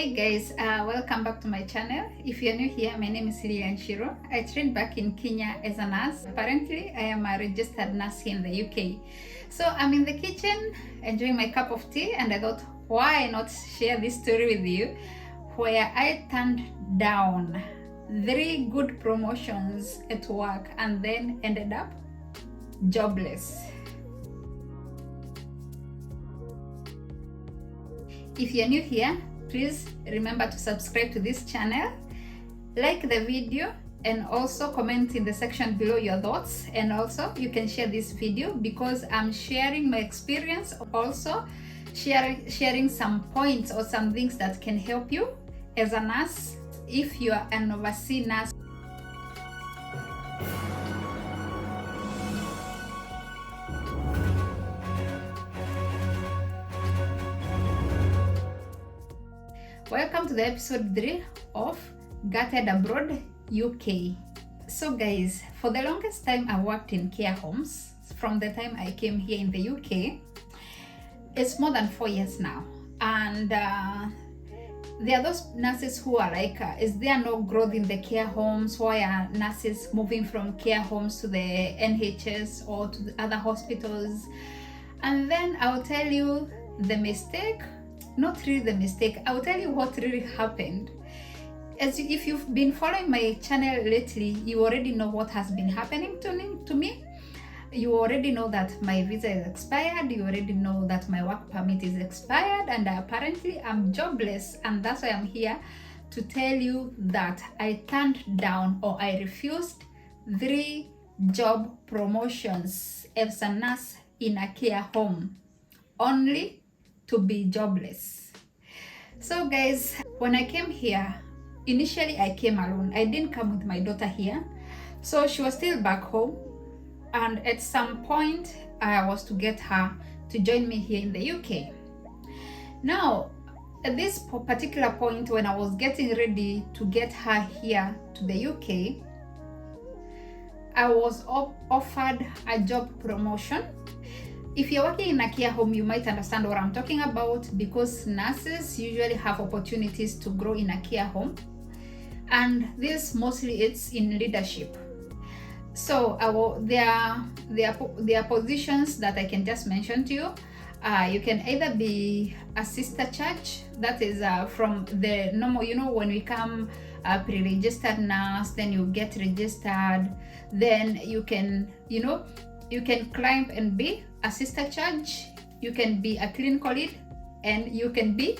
Hey guys, welcome back to my channel. If you're new here, my name is Lilian Shiro. I trained back in Kenya as a nurse. Apparently, I am a registered nurse here in the UK. So I'm in the kitchen enjoying my cup of tea, and I thought, why not share this story with you where I turned down 3 good promotions at work and then ended up jobless. If you're new here, please remember to subscribe to this channel, like the video, and also comment in the section below your thoughts. And also you can share this video because I'm sharing my experience, also sharing some points or some things that can help you as a nurse if you are an overseas nurse. Welcome to the episode 3 of Gutted Abroad UK. So guys, for the longest time I worked in care homes. From the time I came here in the UK, it's more than 4 years now. And there are those nurses who are like, is there no growth in the care homes? Why are nurses moving from care homes to the NHS or to the other hospitals? And then I'll tell you the mistake. Not really the mistake. I'll tell you what really happened. If you've been following my channel lately, you already know what has been happening to me. You already know that my visa is expired. You already know that my work permit is expired, and apparently I'm jobless. And that's why I'm here to tell you that I turned down, or I refused, 3 job promotions as a nurse in a care home, only to be jobless. So guys, when I came here, initially I came alone. I didn't come with my daughter here, so she was still back home, and at some point I was to get her to join me here in the UK. Now at this particular point, when I was getting ready to get her here to the UK, I was offered a job promotion. If you're working in a care home, you might understand what I'm talking about, because nurses usually have opportunities to grow in a care home, and this mostly it's in leadership. So there are positions that I can just mention to you. You can either be a sister church, that is from the normal, when we come pre-registered nurse, then you get registered, then you can climb and be a sister charge, you can be a clinical lead, and you can be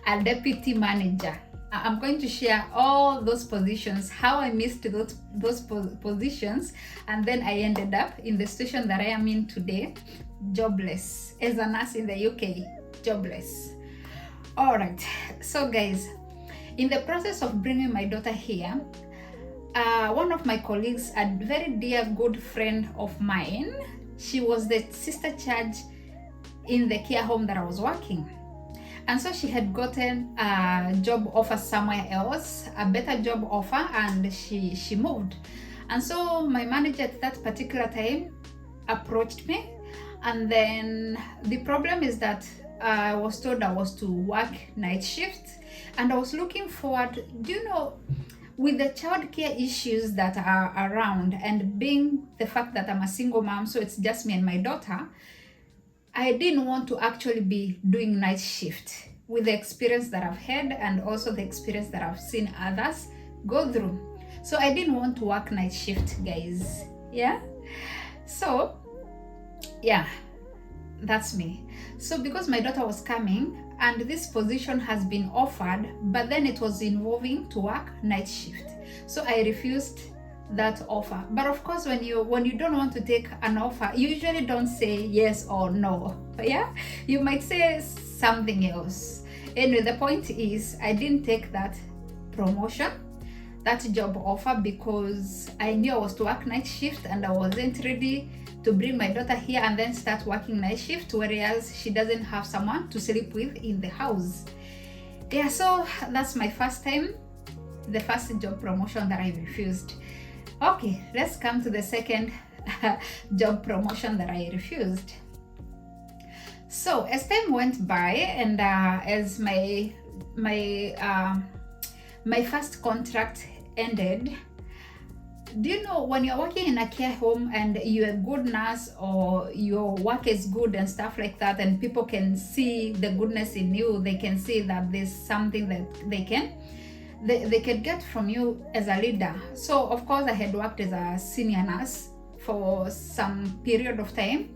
a deputy manager. I'm going to share all those positions, how I missed those positions, and then I ended up in the situation that I am in today, jobless, as a nurse in the UK, jobless. All right, so guys, in the process of bringing my daughter here, one of my colleagues, a very dear good friend of mine, she was the sister charge in the care home that I was working. And so she had gotten a job offer somewhere else, a better job offer, and she moved. And so my manager at that particular time approached me, and then the problem is that I was told I was to work night shift, and I was looking forward, with the childcare issues that are around, and being the fact that I'm a single mom, so it's just me and my daughter, I didn't want to actually be doing night shift with the experience that I've had, and also the experience that I've seen others go through. So I didn't want to work night shift, guys. Yeah. So yeah, that's me. So because my daughter was coming, and this position has been offered, but then it was involving to work night shift, so I refused that offer. But of course, when you don't want to take an offer, you usually don't say yes or no. Yeah, you might say something else. Anyway, the point is, I didn't take that promotion, that job offer, because I knew I was to work night shift, and I wasn't ready to bring my daughter here and then start working night shift, whereas she doesn't have someone to sleep with in the house. Yeah, so that's my first time, the first job promotion that I refused. Okay, let's come to the second job promotion that I refused. So as time went by, and as my my first contract ended. Do you know, when you're working in a care home and you're a good nurse, or your work is good and stuff like that, and people can see the goodness in you, they can see that there's something that they can get from you as a leader. So of course I had worked as a senior nurse for some period of time,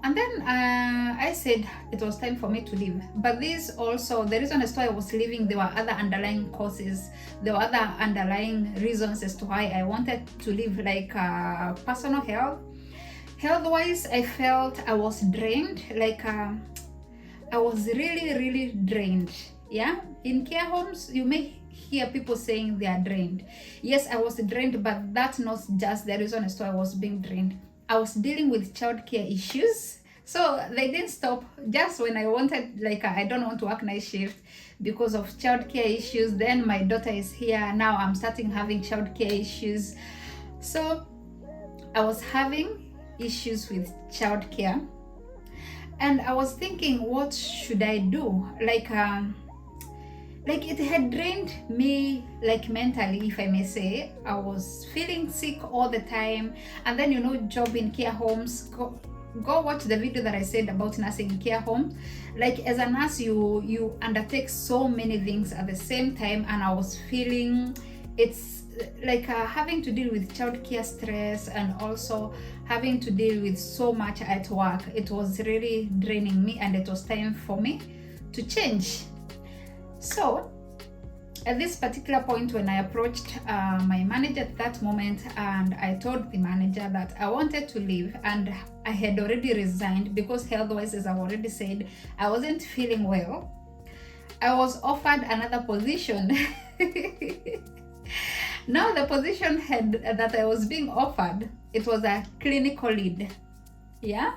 and then I said it was time for me to leave. But this also, the reason as to why I was leaving, there were other underlying causes, there were other underlying reasons as to why I wanted to leave, like personal health wise. I felt I was drained, like I was really drained. Yeah, in care homes you may hear people saying they are drained. Yes, I was drained, but that's not just the reason as to why I was being drained. I was dealing with childcare issues, so they didn't stop just when I wanted, like I don't want to work night shift because of childcare issues. Then my daughter is here now, I'm starting having childcare issues. So I was having issues with childcare, and I was thinking, what should I do? Like it had drained me, like mentally, if I may say. I was feeling sick all the time. And then, you know, job in care homes, go watch the video that I said about nursing in care homes. Like as a nurse, you undertake so many things at the same time, and I was feeling it's like having to deal with childcare stress and also having to deal with so much at work. It was really draining me, and it was time for me to change. So at this particular point, when I approached my manager at that moment, and I told the manager that I wanted to leave, and I had already resigned because health-wise, as I've already said, I wasn't feeling well. I was offered another position. Now the position that I was being offered, it was a clinical lead. Yeah,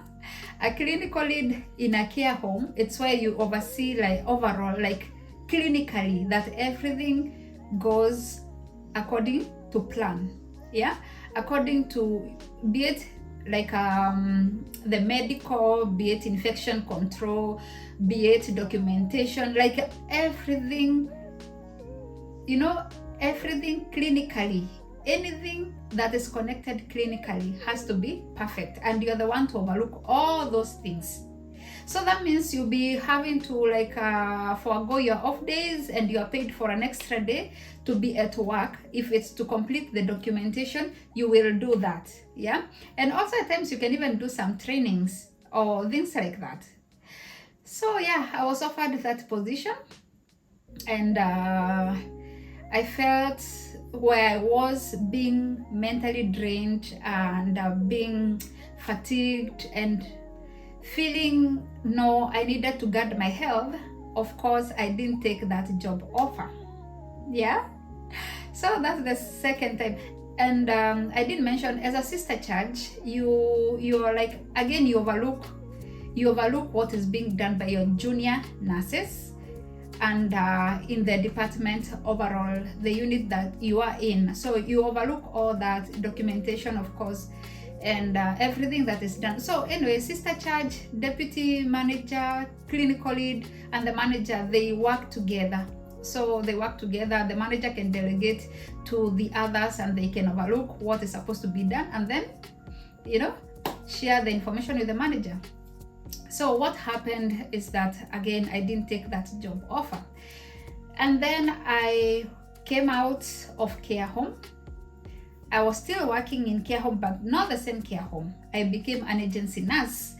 a clinical lead in a care home. It's where you oversee, like overall, like clinically, that everything goes according to plan. Yeah, according to, be it like the medical, be it infection control, be it documentation, like everything, you know, everything clinically, anything that is connected clinically has to be perfect, and you're the one to overlook all those things. So that means you'll be having to like forego your off days, and you are paid for an extra day to be at work. If it's to complete the documentation, you will do that. Yeah, and also at times you can even do some trainings or things like that. So yeah, I was offered that position, and I felt where I was being mentally drained and being fatigued and feeling, no, I needed to guard my health. Of course, I didn't take that job offer. Yeah, so that's the second time. And I didn't mention, as a sister charge, you're like, again, you overlook what is being done by your junior nurses, and in the department overall, the unit that you are in. So you overlook all that documentation, of course, and everything that is done. So anyway, sister charge, deputy manager, clinical lead, and the manager, they work together. So they work together. The manager can delegate to the others, and they can overlook what is supposed to be done, and then, you know, share the information with the manager. So what happened is that, again, I didn't take that job offer. And then I came out of care home. I was still working in care home, but not the same care home. I became an agency nurse.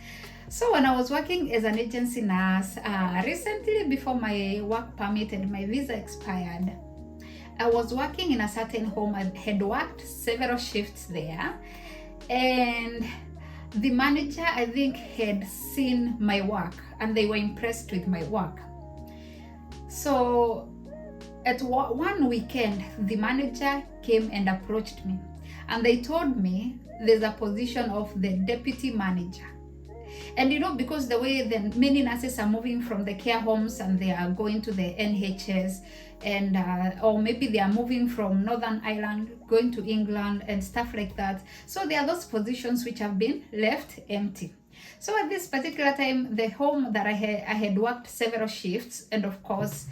So when I was working as an agency nurse, recently, before my work permit and my visa expired, I was working in a certain home. I had worked several shifts there, and the manager, I think, had seen my work, and they were impressed with my work. So at one weekend, the manager came and approached me, and they told me there's a position of the deputy manager. And you know, because the way the many nurses are moving from the care homes and they are going to the NHS, and or maybe they are moving from Northern Ireland going to England and stuff like that. So there are those positions which have been left empty. So at this particular time, the home that I had worked several shifts, and of course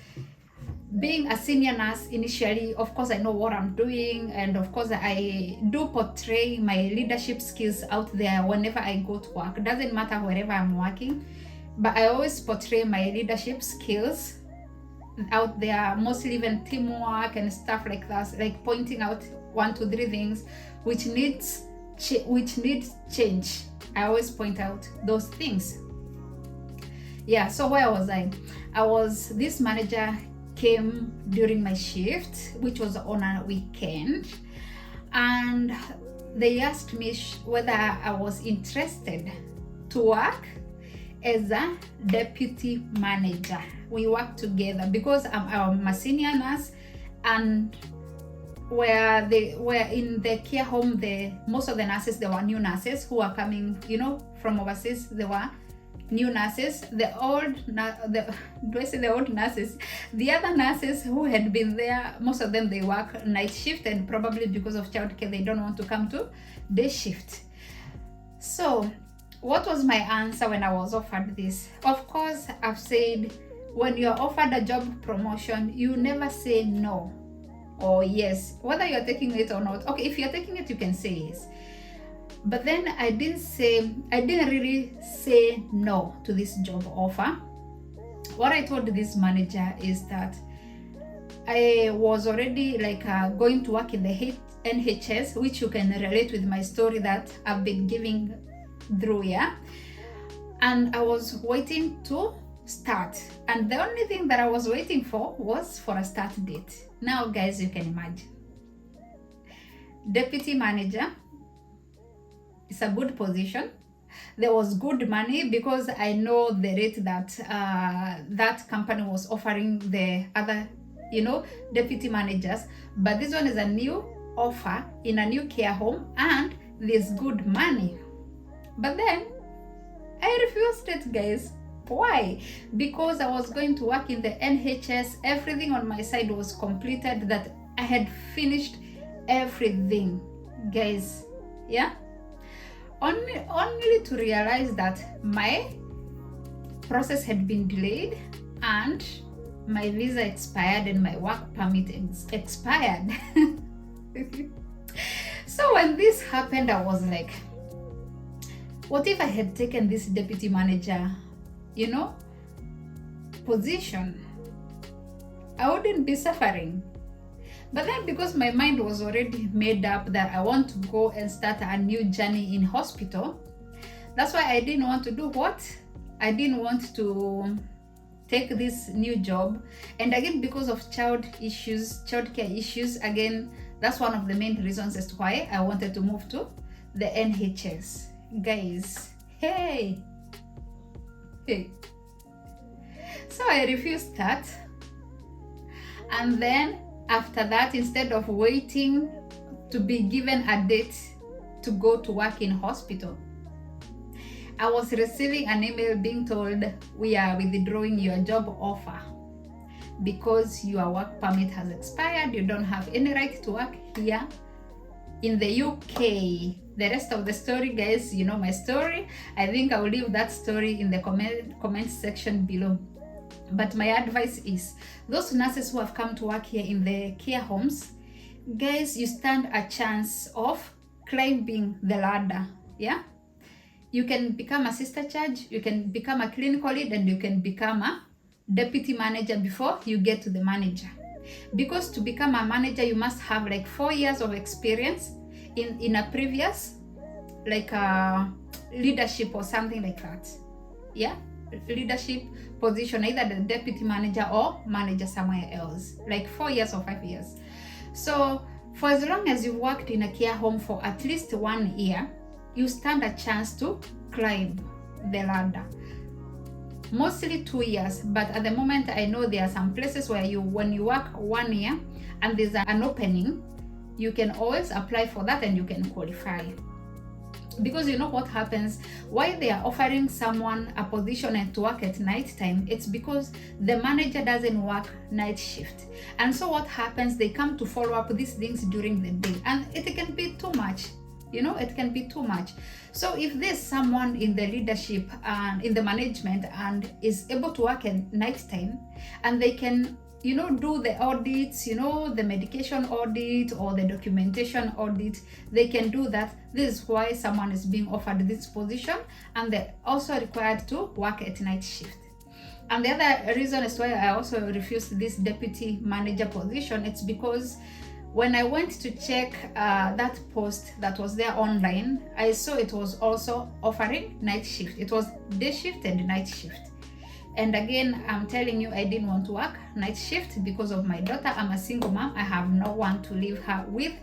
being a senior nurse initially, of course I know what I'm doing, and of course I do portray my leadership skills out there whenever I go to work. It doesn't matter wherever I'm working, but I always portray my leadership skills out there, mostly even teamwork and stuff like that, like pointing out 1, 2, 3 things which needs change. I always point out those things. Yeah, so where was I? This manager came during my shift, which was on a weekend, and they asked me whether I was interested to work as a deputy manager. We work together because I'm a senior nurse, and where they were in the care home, most of the nurses, they were new nurses who are coming, from overseas. They were new nurses. The old nurses, the other nurses who had been there, most of them, they work night shift, and probably because of childcare they don't want to come to day shift. So what was my answer when I was offered this? Of course, I've said, when you're offered a job promotion, you never say no or yes, whether you're taking it or not. Okay, if you're taking it, you can say yes. But then I didn't really say no to this job offer. What I told this manager is that I was already going to work in the NHS, which you can relate with my story that I've been giving through, yeah. And I was waiting to start, and the only thing that I was waiting for was for a start date. Now guys, you can imagine, deputy manager is a good position. There was good money because I know the rate that that company was offering the other deputy managers, but this one is a new offer in a new care home and there's good money. But then I refused it, guys. Why? Because I was going to work in the NHS. Everything on my side was completed, that I had finished everything, guys. Yeah, only to realize that my process had been delayed and my visa expired and my work permit expired. So when this happened, I was like, what if I had taken this deputy manager position? I wouldn't be suffering. But then, because my mind was already made up that I want to go and start a new journey in hospital, that's why I didn't want to do what? I didn't want to take this new job. And again, because of childcare issues, again, that's one of the main reasons as to why I wanted to move to the NHS. Guys, hey. So I refused that, and then after that, instead of waiting to be given a date to go to work in hospital, I was receiving an email being told, we are withdrawing your job offer because your work permit has expired. You don't have any right to work here in the UK. The rest of the story, guys, you know my story. I think I will leave that story in the comment section below. But my advice is, those nurses who have come to work here in the care homes, guys, you stand a chance of climbing the ladder. Yeah, you can become a sister charge, you can become a clinical lead, and you can become a deputy manager before you get to the manager. Because to become a manager, you must have like 4 years of experience in a previous leadership or something like that. Yeah, leadership position, either the deputy manager or manager somewhere else, like 4 years or 5 years. So for as long as you've worked in a care home for at least 1 year, you stand a chance to climb the ladder. Mostly 2 years, but at the moment I know there are some places where when you work 1 year and there's an opening, you can always apply for that and you can qualify. Because you know what happens, why they are offering someone a position and to work at night time, it's because the manager doesn't work night shift. And so what happens, they come to follow up these things during the day, and it can be too much. It can be too much. So if there's someone in the leadership and in the management and is able to work at night time, and they can do the audits, the medication audit or the documentation audit. They can do that. This is why someone is being offered this position, and they're also required to work at night shift. And the other reason as why I also refused this deputy manager position, it's because when I went to check that post that was there online, I saw it was also offering night shift. It was day shift and night shift. And again, I'm telling you, I didn't want to work night shift because of my daughter. I'm a single mom. I have no one to leave her with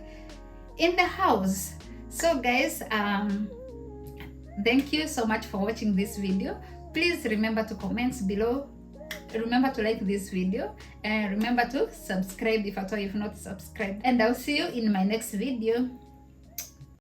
in the house. So guys, thank you so much for watching this video. Please remember to comment below. Remember to like this video, and remember to subscribe if at all you've not subscribed. And I'll see you in my next video.